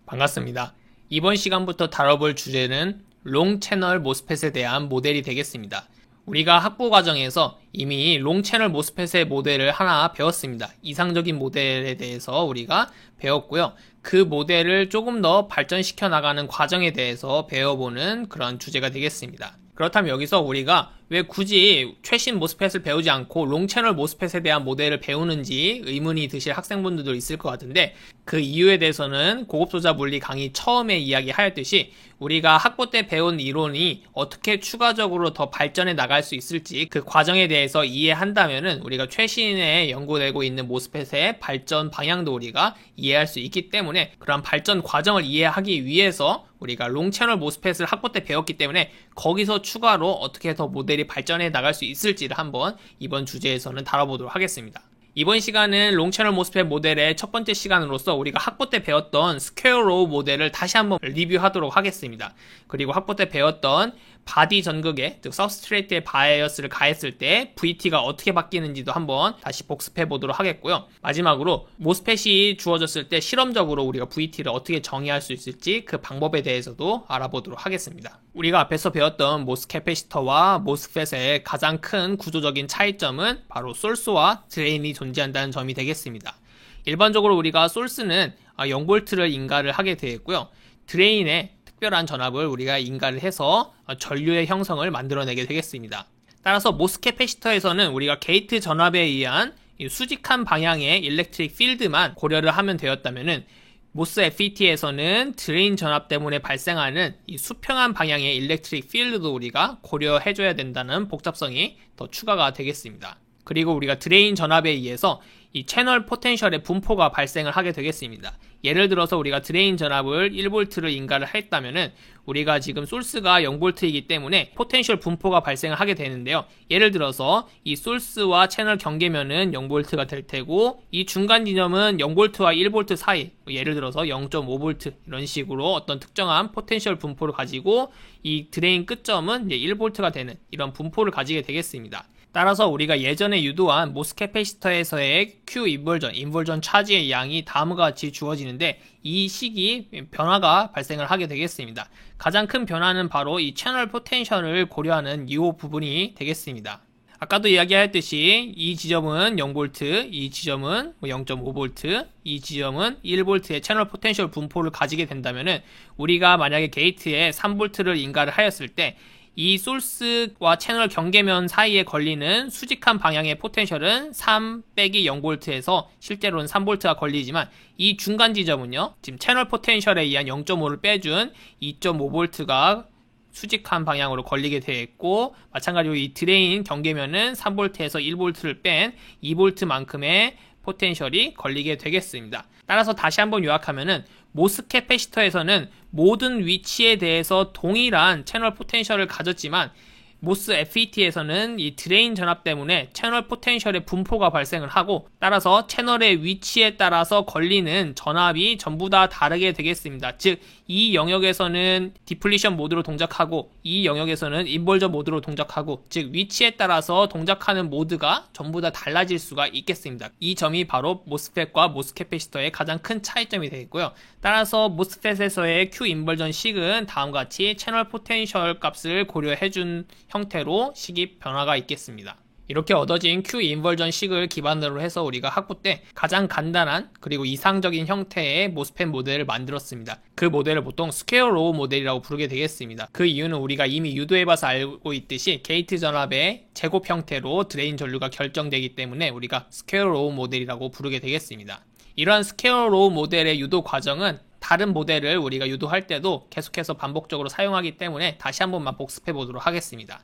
반갑습니다. 이번 시간부터 다뤄볼 주제는 롱 채널 모스펫에 대한 모델이 되겠습니다. 우리가 학부 과정에서 이미 롱 채널 모스펫의 모델을 하나 배웠습니다. 이상적인 모델에 대해서 우리가 배웠고요. 그 모델을 조금 더 발전시켜 나가는 과정에 대해서 배워보는 그런 주제가 되겠습니다. 그렇다면 여기서 우리가 왜 굳이 최신 모스펫을 배우지 않고 롱 채널 모스펫에 대한 모델을 배우는지 의문이 드실 학생분들도 있을 것 같은데, 그 이유에 대해서는 고급소자 물리 강의 처음에 이야기하였듯이 우리가 학부 때 배운 이론이 어떻게 추가적으로 더 발전해 나갈 수 있을지 그 과정에 대해서 이해한다면은 우리가 최신에 연구되고 있는 모스펫의 발전 방향도 우리가 이해할 수 있기 때문에, 그런 발전 과정을 이해하기 위해서 우리가 롱 채널 모스펫을 학부 때 배웠기 때문에 거기서 추가로 어떻게 더 모델이 발전해 나갈 수 있을지를 한번 이번 주제에서는 다뤄보도록 하겠습니다. 이번 시간은 롱 채널 모스펫 모델의 첫 번째 시간으로서 우리가 학부 때 배웠던 스퀘어 로우 모델을 다시 한번 리뷰하도록 하겠습니다. 그리고 학부 때 배웠던 바디 전극에, 즉 서브스트레이트에 바이어스를 가했을 때 VT가 어떻게 바뀌는지도 한번 다시 복습해 보도록 하겠고요. 마지막으로 모스펫이 주어졌을 때 실험적으로 우리가 VT를 어떻게 정의할 수 있을지 그 방법에 대해서도 알아보도록 하겠습니다. 우리가 앞에서 배웠던 모스 캐패시터와 모스펫의 가장 큰 구조적인 차이점은 바로 소스와 드레인이 존재한다는 점이 되겠습니다. 일반적으로 우리가 소스는 0V를 인가를 하게 되었고요. 드레인에 특별한 전압을 우리가 인가를 해서 전류의 형성을 만들어내게 되겠습니다. 따라서 모스 캐패시터에서는 우리가 게이트 전압에 의한 수직한 방향의 일렉트릭 필드만 고려를 하면 되었다면은, 모스 FET에서는 드레인 전압 때문에 발생하는 이 수평한 방향의 일렉트릭 필드도 우리가 고려해줘야 된다는 복잡성이 더 추가가 되겠습니다. 그리고 우리가 드레인 전압에 의해서 이 채널 포텐셜의 분포가 발생을 하게 되겠습니다. 예를 들어서 우리가 드레인 전압을 1V를 인가를 했다면은 우리가 지금 소스가 0V이기 때문에 포텐셜 분포가 발생을 하게 되는데요. 예를 들어서 이 소스와 채널 경계면은 0V가 될 테고, 이 중간 지점은 0V와 1V 사이, 예를 들어서 0.5V 이런 식으로 어떤 특정한 포텐셜 분포를 가지고 이 드레인 끝점은 이제 1V가 되는 이런 분포를 가지게 되겠습니다. 따라서 우리가 예전에 유도한 모스 캐패시터에서의 Q 인버전 차지의 양이 다음과 같이 주어지는데, 이 식이 변화가 발생을 하게 되겠습니다. 가장 큰 변화는 바로 이 채널 포텐셜을 고려하는 이 부분이 되겠습니다. 아까도 이야기하였듯이 이 지점은 0V, 이 지점은 0.5V, 이 지점은 1V의 채널 포텐셜 분포를 가지게 된다면은, 우리가 만약에 게이트에 3V를 인가를 하였을 때 이 소스와 채널 경계면 사이에 걸리는 수직한 방향의 포텐셜은 3-0V에서 실제로는 3V가 걸리지만, 이 중간 지점은요, 지금 채널 포텐셜에 의한 0.5를 빼준 2.5V가 수직한 방향으로 걸리게 되어 있고, 마찬가지로 이 드레인 경계면은 3V에서 1V를 뺀 2V만큼의 포텐셜이 걸리게 되겠습니다. 따라서 다시 한번 요약하면은, 모스 캐패시터에서는 모든 위치에 대해서 동일한 채널 포텐셜을 가졌지만, 모스 FET에서는 이 드레인 전압 때문에 채널 포텐셜의 분포가 발생을 하고, 따라서 채널의 위치에 따라서 걸리는 전압이 전부 다 다르게 되겠습니다. 즉, 이 영역에서는 디플리션 모드로 동작하고, 이 영역에서는 인벌전 모드로 동작하고, 즉 위치에 따라서 동작하는 모드가 전부 다 달라질 수가 있겠습니다. 이 점이 바로 모스펫과 모스 캐패시터의 가장 큰 차이점이 되겠고요. 따라서 모스펫에서의 Q 인벌전 식은 다음과 같이 채널 포텐셜 값을 고려해준 형태로 식이 변화가 있겠습니다. 이렇게 얻어진 Q 인버전 식을 기반으로 해서 우리가 학부 때 가장 간단한 그리고 이상적인 형태의 모스펫 모델을 만들었습니다. 그 모델을 보통 스퀘어 로우 모델이라고 부르게 되겠습니다. 그 이유는 우리가 이미 유도해봐서 알고 있듯이 게이트 전압의 제곱 형태로 드레인 전류가 결정되기 때문에 우리가 스퀘어 로우 모델이라고 부르게 되겠습니다. 이러한 스퀘어 로우 모델의 유도 과정은 다른 모델을 우리가 유도할 때도 계속해서 반복적으로 사용하기 때문에 다시 한 번만 복습해 보도록 하겠습니다.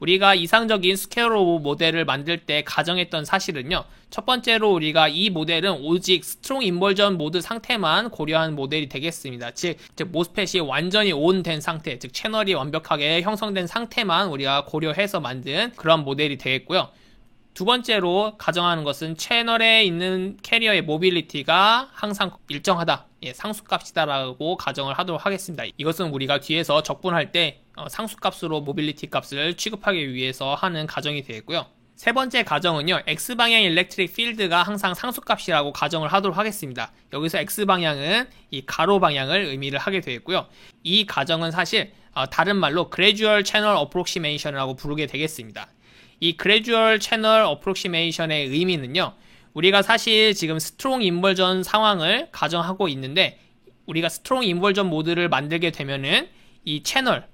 우리가 이상적인 스퀘어 로우 모델을 만들 때 가정했던 사실은요, 첫 번째로 우리가 이 모델은 오직 스트롱 인버전 모드 상태만 고려한 모델이 되겠습니다. 즉 모스펫이 완전히 온 된 상태, 즉 채널이 완벽하게 형성된 상태만 우리가 고려해서 만든 그런 모델이 되겠고요. 두 번째로 가정하는 것은 채널에 있는 캐리어의 모빌리티가 항상 일정하다, 상수값이다라고 가정을 하도록 하겠습니다. 이것은 우리가 뒤에서 적분할 때 상수값으로 모빌리티 값을 취급하기 위해서 하는 가정이 되겠고요. 세 번째 가정은요, X방향 일렉트릭 필드가 항상 상수값이라고 가정을 하도록 하겠습니다. 여기서 X방향은 이 가로 방향을 의미를 하게 되겠고요. 이 가정은 사실 다른 말로 Gradual Channel Approximation이라고 부르게 되겠습니다. 이 Gradual Channel Approximation의 의미는요, 우리가 사실 지금 스트롱 인버전 상황을 가정하고 있는데, 우리가 스트롱 인버전 모드를 만들게 되면은 이 채널,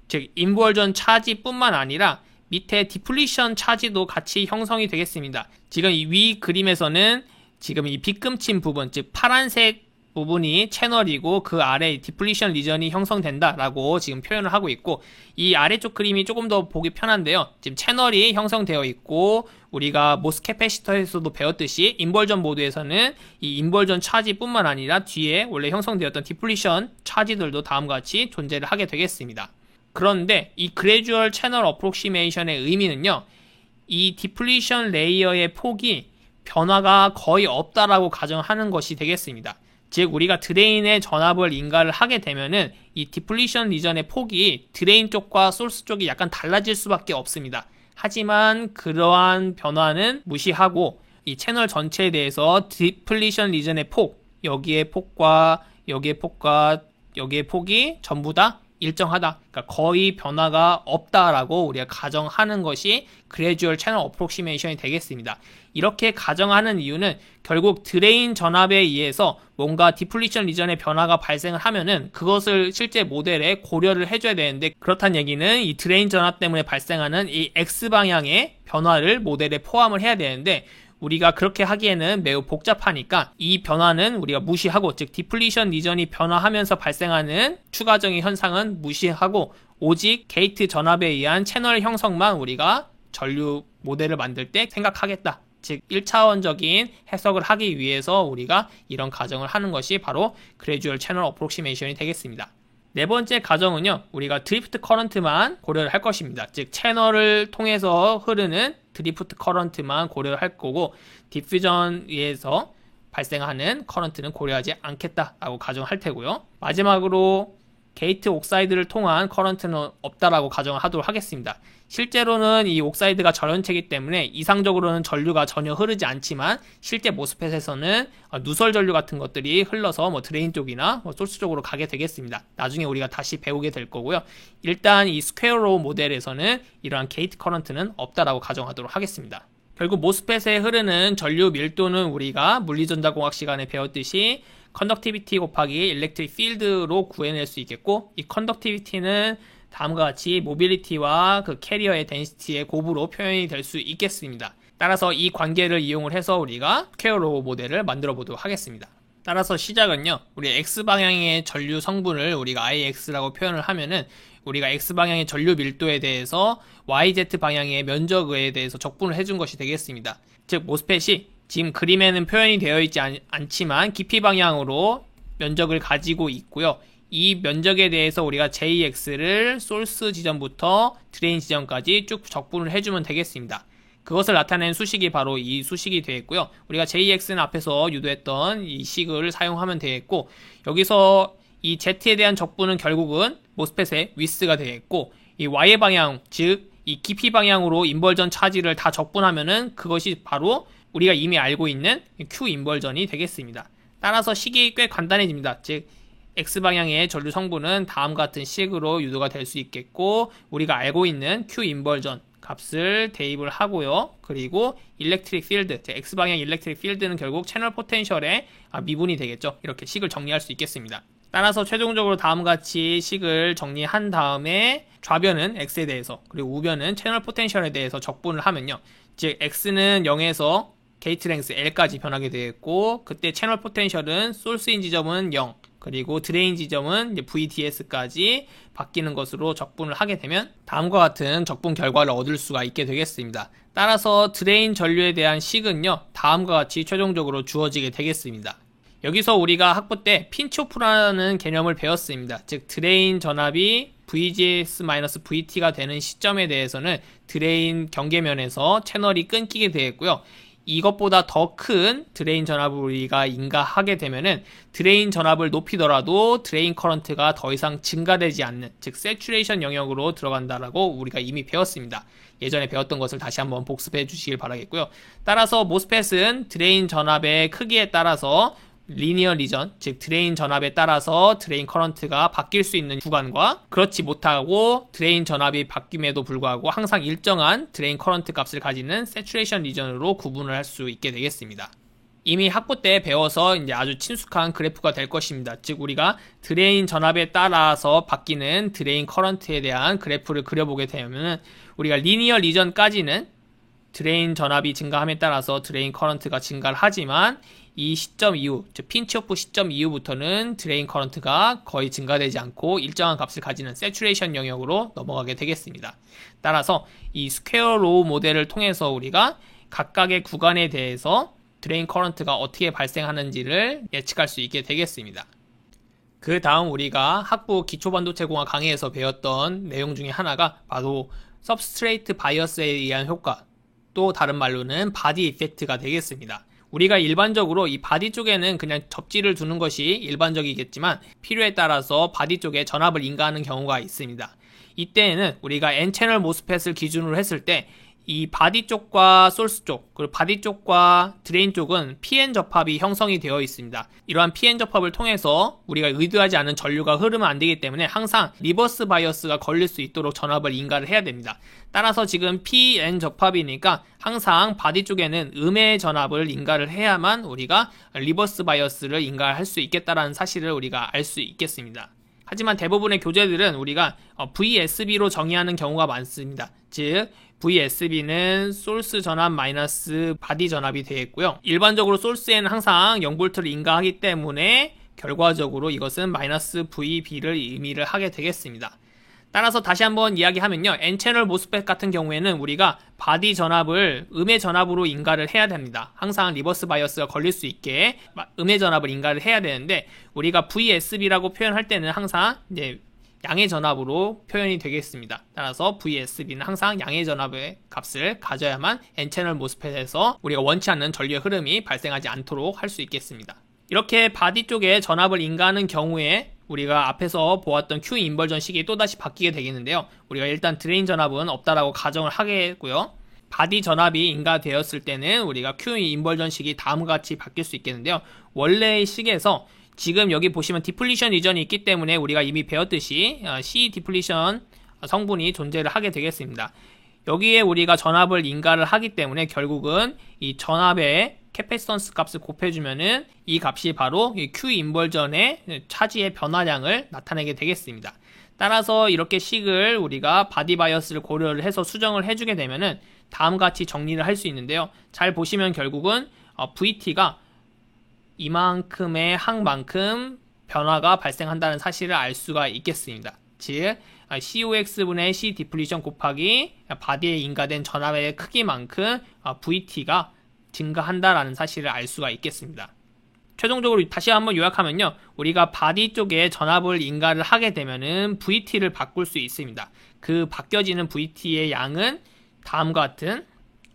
즉 인버전 차지뿐만 아니라 밑에 디플리션 차지도 같이 형성이 되겠습니다. 지금 이 위 그림에서는 지금 이 빗금친 부분, 즉 파란색 부분이 채널이고 그 아래 디플리션 리전이 형성된다라고 지금 표현을 하고 있고, 이 아래쪽 그림이 조금 더 보기 편한데요. 지금 채널이 형성되어 있고, 우리가 모스 캐패시터에서도 배웠듯이 인버전 모드에서는 이 인버전 차지뿐만 아니라 뒤에 원래 형성되었던 디플리션 차지들도 다음과 같이 존재를 하게 되겠습니다. 그런데 이 Gradual Channel Approximation의 의미는요, 이 디플리션 레이어의 폭이 변화가 거의 없다라고 가정하는 것이 되겠습니다. 즉 우리가 드레인의 전압을 인가를 하게 되면은 이 디플리션 리전의 폭이 드레인 쪽과 소스 쪽이 약간 달라질 수밖에 없습니다. 하지만 그러한 변화는 무시하고 이 채널 전체에 대해서 디플리션 리전의 폭, 여기의 폭과 여기의 폭과 여기의 폭이 전부 다 일정하다. 그러니까 거의 변화가 없다라고 우리가 가정하는 것이 Gradual Channel Approximation이 되겠습니다. 이렇게 가정하는 이유는 결국 드레인 전압에 의해서 뭔가 디플리션 리전의 변화가 발생을 하면은 그것을 실제 모델에 고려를 해줘야 되는데, 그렇다는 얘기는 이 드레인 전압 때문에 발생하는 이 X방향의 변화를 모델에 포함을 해야 되는데, 우리가 그렇게 하기에는 매우 복잡하니까 이 변화는 우리가 무시하고, 즉 디플리션 리전이 변화하면서 발생하는 추가적인 현상은 무시하고 오직 게이트 전압에 의한 채널 형성만 우리가 전류 모델을 만들 때 생각하겠다. 즉 1차원적인 해석을 하기 위해서 우리가 이런 가정을 하는 것이 바로 Gradual Channel Approximation이 되겠습니다. 네 번째 가정은요, 우리가 드리프트 커런트만 고려를 할 것입니다. 즉 채널을 통해서 흐르는 드리프트 커런트만 고려를 할 거고, 디퓨전에서 발생하는 커런트는 고려하지 않겠다라고 가정할 테고요. 마지막으로 게이트 옥사이드를 통한 커런트는 없다라고 가정을 하도록 하겠습니다. 실제로는 이 옥사이드가 절연체이기 때문에 이상적으로는 전류가 전혀 흐르지 않지만, 실제 모스펫에서는 누설 전류 같은 것들이 흘러서 드레인 쪽이나 소스 쪽으로 가게 되겠습니다. 나중에 우리가 다시 배우게 될 거고요. 일단 이 스퀘어로 모델에서는 이러한 게이트 커런트는 없다라고 가정하도록 하겠습니다. 결국 모스펫에 흐르는 전류 밀도는 우리가 물리전자공학 시간에 배웠듯이 컨덕티비티 곱하기 일렉트릭 필드로 구해낼 수 있겠고, 이 컨덕티비티는 다음과 같이 모빌리티와 그 캐리어의 덴시티의 곱으로 표현이 될 수 있겠습니다. 따라서 이 관계를 이용을 해서 우리가 스퀘어로 모델을 만들어 보도록 하겠습니다. 따라서 시작은요, 우리 X방향의 전류 성분을 우리가 IX라고 표현을 하면은 우리가 X방향의 전류 밀도에 대해서 YZ방향의 면적에 대해서 적분을 해준 것이 되겠습니다. 즉 모스펫이 지금 그림에는 표현이 되어 있지 않지만 깊이 방향으로 면적을 가지고 있고요. 이 면적에 대해서 우리가 JX를 소스 지점부터 드레인 지점까지 쭉 적분을 해주면 되겠습니다. 그것을 나타낸 수식이 바로 이 수식이 되겠고요. 우리가 JX는 앞에서 유도했던 이 식을 사용하면 되겠고, 여기서 이 Z에 대한 적분은 결국은 모스펫의 위스가 되겠고, 이 Y의 방향, 즉 이 깊이 방향으로 인버전 차지를 다 적분하면은 그것이 바로 우리가 이미 알고 있는 Q 인버전이 되겠습니다. 따라서 식이 꽤 간단해집니다. 즉 X방향의 전류 성분은 다음과 같은 식으로 유도가 될 수 있겠고, 우리가 알고 있는 Q 인버전 값을 대입을 하고요. 그리고 일렉트릭 필드, X방향 일렉트릭 필드는 결국 채널 포텐셜의 미분이 되겠죠. 이렇게 식을 정리할 수 있겠습니다. 따라서 최종적으로 다음과 같이 식을 정리한 다음에 좌변은 X에 대해서, 그리고 우변은 채널 포텐셜에 대해서 적분을 하면요, 즉 X는 0에서 게이트 랭스 L까지 변하게 되겠고, 그때 채널 포텐셜은 소스인 지점은 0, 그리고 드레인 지점은 이제 VDS까지 바뀌는 것으로 적분을 하게 되면 다음과 같은 적분 결과를 얻을 수가 있게 되겠습니다. 따라서 드레인 전류에 대한 식은요, 다음과 같이 최종적으로 주어지게 되겠습니다. 여기서 우리가 학부 때 핀치오프라는 개념을 배웠습니다. 즉 드레인 전압이 VGS-VT가 되는 시점에 대해서는 드레인 경계면에서 채널이 끊기게 되겠고요. 이것보다 더 큰 드레인 전압을 우리가 인가하게 되면은 드레인 전압을 높이더라도 드레인 커런트가 더 이상 증가되지 않는, 즉 세츄레이션 영역으로 들어간다라고 우리가 이미 배웠습니다. 예전에 배웠던 것을 다시 한번 복습해 주시길 바라겠고요. 따라서 모스펫은 드레인 전압의 크기에 따라서 리니어 리전, 즉 드레인 전압에 따라서 드레인 커런트가 바뀔 수 있는 구간과 그렇지 못하고 드레인 전압이 바뀜에도 불구하고 항상 일정한 드레인 커런트 값을 가지는 세츄레이션 리전으로 구분을 할 수 있게 되겠습니다. 이미 학부 때 배워서 이제 아주 친숙한 그래프가 될 것입니다. 즉 우리가 드레인 전압에 따라서 바뀌는 드레인 커런트에 대한 그래프를 그려보게 되면 우리가 리니어 리전까지는 드레인 전압이 증가함에 따라서 드레인 커런트가 증가를 하지만 이 시점 이후, 즉 핀치오프 시점 이후부터는 드레인 커런트가 거의 증가되지 않고 일정한 값을 가지는 세츄레이션 영역으로 넘어가게 되겠습니다. 따라서 이 스퀘어 로우 모델을 통해서 우리가 각각의 구간에 대해서 드레인 커런트가 어떻게 발생하는지를 예측할 수 있게 되겠습니다. 그 다음 우리가 학부 기초반도체공학 강의에서 배웠던 내용 중에 하나가 바로 서브스트레이트 바이어스에 의한 효과, 또 다른 말로는 바디 이펙트가 되겠습니다. 우리가 일반적으로 이 바디 쪽에는 그냥 접지를 두는 것이 일반적이겠지만 필요에 따라서 바디 쪽에 전압을 인가하는 경우가 있습니다. 이때에는 우리가 N채널 모스펫을 기준으로 했을 때 이 바디 쪽과 소스 쪽, 그리고 바디 쪽과 드레인 쪽은 PN 접합이 형성이 되어 있습니다. 이러한 PN 접합을 통해서 우리가 의도하지 않은 전류가 흐르면 안 되기 때문에 항상 리버스 바이어스가 걸릴 수 있도록 전압을 인가를 해야 됩니다. 따라서 지금 PN 접합이니까 항상 바디 쪽에는 음의 전압을 인가를 해야만 우리가 리버스 바이어스를 인가할 수 있겠다라는 사실을 우리가 알 수 있겠습니다. 하지만 대부분의 교재들은 우리가 VSB로 정의하는 경우가 많습니다. 즉 VSB는 소스 전압 마이너스 바디 전압이 되어 있고요. 일반적으로 소스에는 항상 0V를 인가하기 때문에 결과적으로 이것은 마이너스 VB를 의미를 하게 되겠습니다. 따라서 다시 한번 이야기하면요. N채널 모스펫 같은 경우에는 우리가 바디 전압을 음의 전압으로 인가를 해야 됩니다. 항상 리버스 바이어스가 걸릴 수 있게 음의 전압을 인가를 해야 되는데 우리가 VSB라고 표현할 때는 항상 이제 양의 전압으로 표현이 되겠습니다. 따라서 VSB는 항상 양의 전압의 값을 가져야만 N채널 모스펫에서 우리가 원치 않는 전류의 흐름이 발생하지 않도록 할 수 있겠습니다. 이렇게 바디 쪽에 전압을 인가하는 경우에 우리가 앞에서 보았던 Q 인버전 식이 또다시 바뀌게 되겠는데요. 우리가 일단 드레인 전압은 없다라고 가정을 하겠고요. 바디 전압이 인가되었을 때는 우리가 Q 인버전 식이 다음과 같이 바뀔 수 있겠는데요. 원래의 식에서 지금 여기 보시면 디플리션 리전이 있기 때문에 우리가 이미 배웠듯이 C 디플리션 성분이 존재를 하게 되겠습니다. 여기에 우리가 전압을 인가를 하기 때문에 결국은 이 전압의 캐패시턴스 값을 곱해주면은 이 값이 바로 Q 인버전의 차지의 변화량을 나타내게 되겠습니다. 따라서 이렇게 식을 우리가 바디 바이어스를 고려를 해서 수정을 해주게 되면은 다음과 같이 정리를 할 수 있는데요. 잘 보시면 결국은 VT가 이만큼의 항만큼 변화가 발생한다는 사실을 알 수가 있겠습니다. 즉 COX분의 C 디플리션 곱하기 바디에 인가된 전압의 크기만큼 VT가 증가한다라는 사실을 알 수가 있겠습니다. 최종적으로 다시 한번 요약하면요. 우리가 바디 쪽에 전압을 인가를 하게 되면은 VT를 바꿀 수 있습니다. 그 바뀌어지는 VT의 양은 다음과 같은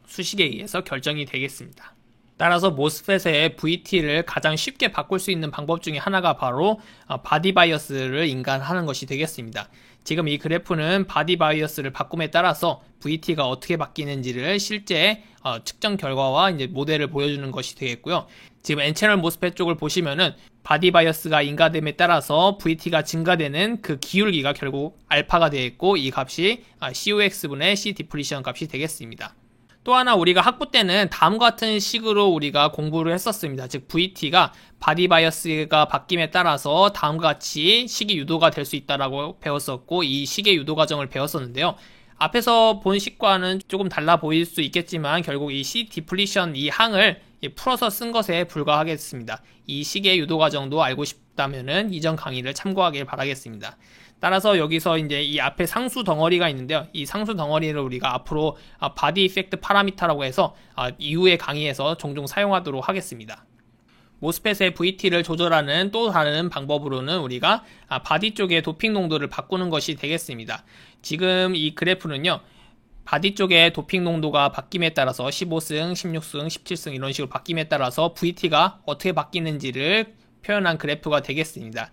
수식에 의해서 결정이 되겠습니다. 따라서 모스펫의 VT를 가장 쉽게 바꿀 수 있는 방법 중에 하나가 바로 바디 바이어스를 인가하는 것이 되겠습니다. 지금 이 그래프는 바디 바이어스를 바꿈에 따라서 VT가 어떻게 바뀌는지를 실제 측정 결과와 이제 모델을 보여주는 것이 되겠고요. 지금 N채널 모스펫 쪽을 보시면은 바디 바이어스가 인가됨에 따라서 VT가 증가되는 그 기울기가 결국 알파가 되어 있고 이 값이 COX분의 C 디플리션 값이 되겠습니다. 또 하나 우리가 학부 때는 다음과 같은 식으로 우리가 공부를 했었습니다. 즉 VT가 바디 바이어스가 바뀜에 따라서 다음과 같이 식이 유도가 될 수 있다라고 배웠었고 이 식의 유도 과정을 배웠었는데요. 앞에서 본 식과는 조금 달라 보일 수 있겠지만 결국 이 C 디플리션 이 항을 풀어서 쓴 것에 불과하겠습니다. 이 식의 유도 과정도 알고 싶다면은 이전 강의를 참고하길 바라겠습니다. 따라서 여기서 이제 이 앞에 상수 덩어리가 있는데요. 이 상수 덩어리를 우리가 앞으로 바디 이펙트 파라미터라고 해서 이후의 강의에서 종종 사용하도록 하겠습니다. 모스펫의 VT를 조절하는 또 다른 방법으로는 우리가 바디 쪽의 도핑 농도를 바꾸는 것이 되겠습니다. 지금 이 그래프는요. 바디 쪽에 도핑 농도가 바뀜에 따라서 15승, 16승, 17승 이런 식으로 바뀜에 따라서 VT가 어떻게 바뀌는지를 표현한 그래프가 되겠습니다.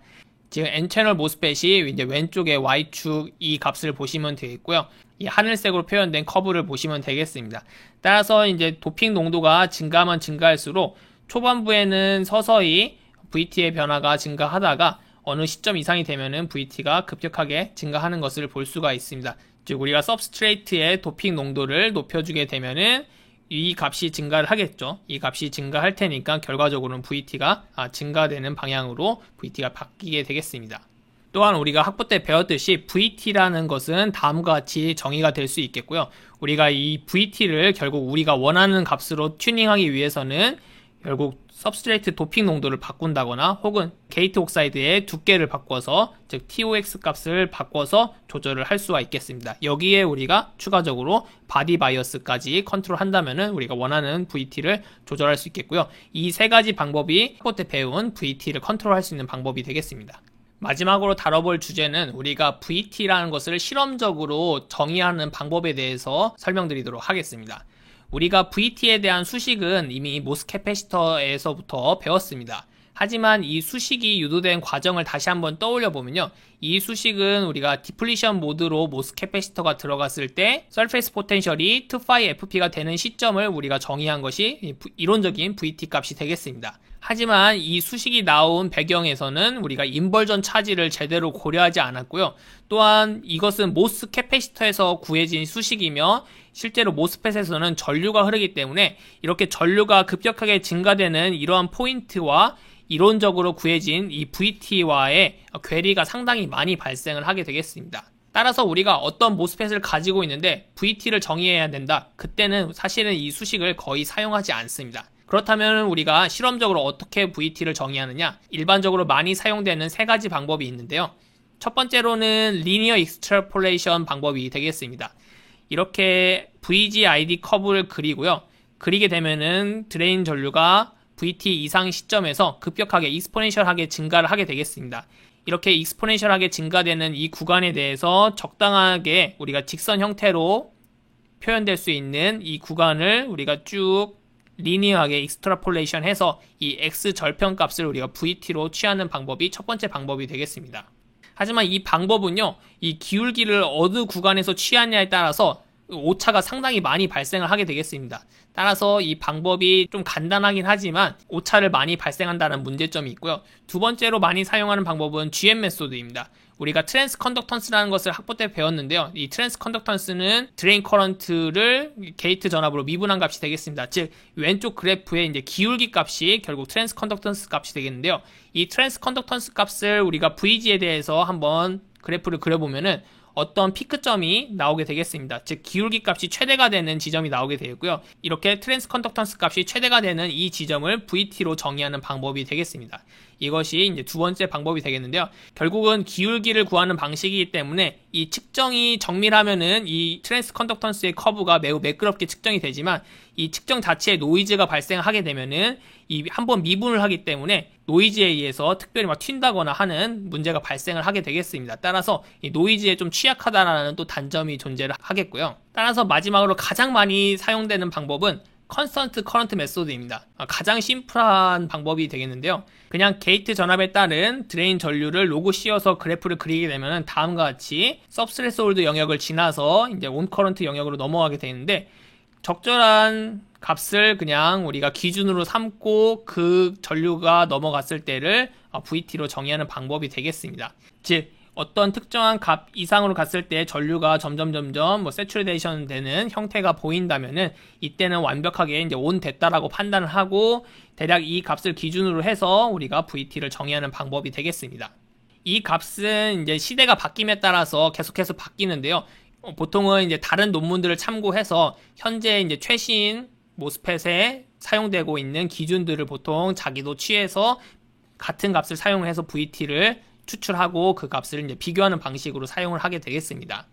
지금 N채널 모스펫이 이제 왼쪽에 Y축 이 값을 보시면 되겠고요. 이 하늘색으로 표현된 커브를 보시면 되겠습니다. 따라서 이제 도핑 농도가 증가하면 증가할수록 초반부에는 서서히 VT의 변화가 증가하다가 어느 시점 이상이 되면은 VT가 급격하게 증가하는 것을 볼 수가 있습니다. 즉 우리가 서브스트레이트의 도핑 농도를 높여주게 되면은 이 값이 증가를 하겠죠. 이 값이 증가할 테니까 결과적으로는 VT가 증가되는 방향으로 VT가 바뀌게 되겠습니다. 또한 우리가 학부 때 배웠듯이 VT라는 것은 다음과 같이 정의가 될 수 있겠고요. 우리가 이 VT를 결국 우리가 원하는 값으로 튜닝하기 위해서는 결국 सब스트레이트 도핑 농도를 바꾼다거나 혹은 게이트 옥사이드의 두께를 바꿔서 즉 TOX 값을 바꿔서 조절을 할 수가 있겠습니다. 여기에 우리가 추가적으로 바디 바이어스까지 컨트롤 한다면은 우리가 원하는 VT를 조절할 수 있겠고요. 이 세 가지 방법이 학부 때 배운 VT를 컨트롤할 수 있는 방법이 되겠습니다. 마지막으로 다뤄볼 주제는 우리가 VT라는 것을 실험적으로 정의하는 방법에 대해서 설명드리도록 하겠습니다. 우리가 VT에 대한 수식은 이미 모스 캐패시터에서부터 배웠습니다. 하지만 이 수식이 유도된 과정을 다시 한번 떠올려 보면요. 이 수식은 우리가 디플리션 모드로 모스 캐패시터가 들어갔을 때 서페이스 포텐셜이 2πfp가 되는 시점을 우리가 정의한 것이 이론적인 VT 값이 되겠습니다. 하지만 이 수식이 나온 배경에서는 우리가 인벌전 차지를 제대로 고려하지 않았고요. 또한 이것은 모스 캐패시터에서 구해진 수식이며 실제로 모스펫에서는 전류가 흐르기 때문에 이렇게 전류가 급격하게 증가되는 이러한 포인트와 이론적으로 구해진 이 VT와의 괴리가 상당히 많이 발생을 하게 되겠습니다. 따라서 우리가 어떤 모스펫을 가지고 있는데 VT를 정의해야 된다. 그때는 사실은 이 수식을 거의 사용하지 않습니다. 그렇다면 우리가 실험적으로 어떻게 VT를 정의하느냐? 일반적으로 많이 사용되는 세 가지 방법이 있는데요. 첫 번째로는 리니어 익스트라폴레이션 방법이 되겠습니다. 이렇게 VGID 커브를 그리고요. 그리게 되면은 드레인 전류가 VT 이상 시점에서 급격하게 익스포넨셜하게 증가를 하게 되겠습니다. 이렇게 익스포넨셜하게 증가되는 이 구간에 대해서 적당하게 우리가 직선 형태로 표현될 수 있는 이 구간을 우리가 쭉 리니어하게 익스트라폴레이션 해서 이 X 절편 값을 우리가 VT로 취하는 방법이 첫 번째 방법이 되겠습니다. 하지만 이 방법은요, 이 기울기를 어느 구간에서 취하냐에 따라서 오차가 상당히 많이 발생을 하게 되겠습니다. 따라서 이 방법이 좀 간단하긴 하지만 오차를 많이 발생한다는 문제점이 있고요. 두 번째로 많이 사용하는 방법은 GM 메소드입니다. 우리가 트랜스 컨덕턴스라는 것을 학부 때 배웠는데요. 이 트랜스 컨덕턴스는 드레인 커런트를 게이트 전압으로 미분한 값이 되겠습니다. 즉 왼쪽 그래프의 이제 기울기 값이 결국 트랜스 컨덕턴스 값이 되겠는데요. 이 트랜스 컨덕턴스 값을 우리가 VG에 대해서 한번 그래프를 그려보면은 어떤 피크점이 나오게 되겠습니다. 즉 기울기 값이 최대가 되는 지점이 나오게 되고요. 이렇게 트랜스 컨덕턴스 값이 최대가 되는 이 지점을 VT로 정의하는 방법이 되겠습니다. 이것이 이제 두 번째 방법이 되겠는데요. 결국은 기울기를 구하는 방식이기 때문에 이 측정이 정밀하면은 이 트랜스 컨덕턴스의 커브가 매우 매끄럽게 측정이 되지만 이 측정 자체에 노이즈가 발생하게 되면은 이 한번 미분을 하기 때문에 노이즈에 의해서 특별히 막 튄다거나 하는 문제가 발생을 하게 되겠습니다. 따라서 이 노이즈에 좀 취약하다라는 또 단점이 존재를 하겠고요. 따라서 마지막으로 가장 많이 사용되는 방법은 컨스턴트 커런트 메소드입니다. 가장 심플한 방법이 되겠는데요. 그냥 게이트 전압에 따른 드레인 전류를 로그 씌워서 그래프를 그리게 되면 다음과 같이 서브스레솔드 영역을 지나서 이제 온 커런트 영역으로 넘어가게 되는데 적절한 값을 그냥 우리가 기준으로 삼고 그 전류가 넘어갔을 때를 VT로 정의하는 방법이 되겠습니다. 즉 어떤 특정한 값 이상으로 갔을 때 전류가 점점 세츄레이션 되는 형태가 보인다면은 이때는 완벽하게 이제 온 됐다라고 판단을 하고 대략 이 값을 기준으로 해서 우리가 VT를 정의하는 방법이 되겠습니다. 이 값은 이제 시대가 바뀜에 따라서 계속해서 바뀌는데요. 보통은 이제 다른 논문들을 참고해서 현재 이제 최신 모스펫에 사용되고 있는 기준들을 보통 자기도 취해서 같은 값을 사용해서 VT를 추출하고 그 값을 이제 비교하는 방식으로 사용을 하게 되겠습니다.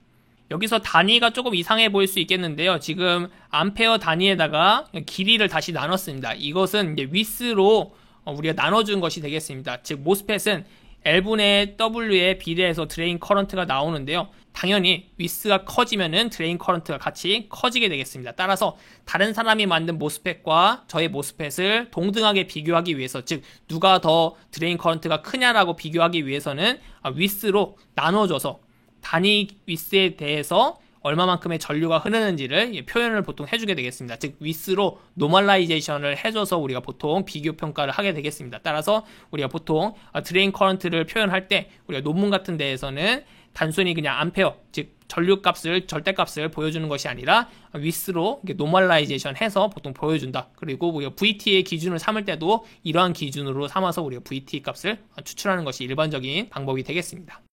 여기서 단위가 조금 이상해 보일 수 있겠는데요. 지금 암페어 단위에다가 길이를 다시 나눴습니다. 이것은 이제 위스로 우리가 나눠준 것이 되겠습니다. 즉 모스펫은 L분의 W에 비례해서 드레인 커런트가 나오는데요. 당연히 위스가 커지면은 드레인 커런트가 같이 커지게 되겠습니다. 따라서 다른 사람이 만든 모스펫과 저의 모스펫을 동등하게 비교하기 위해서, 즉 누가 더 드레인 커런트가 크냐라고 비교하기 위해서는 위스로 나눠줘서 단위 위스에 대해서 얼마만큼의 전류가 흐르는지를 표현을 보통 해주게 되겠습니다. 즉 위스로 노멀라이제이션을 해줘서 우리가 보통 비교 평가를 하게 되겠습니다. 따라서 우리가 보통 드레인 커런트를 표현할 때 우리가 논문 같은 데에서는 단순히 그냥 암페어, 즉 전류값을 절대값을 보여주는 것이 아니라 위스로 노멀라이제이션 해서 보통 보여준다. 그리고 우리가 VT의 기준을 삼을 때도 이러한 기준으로 삼아서 우리가 VT 값을 추출하는 것이 일반적인 방법이 되겠습니다.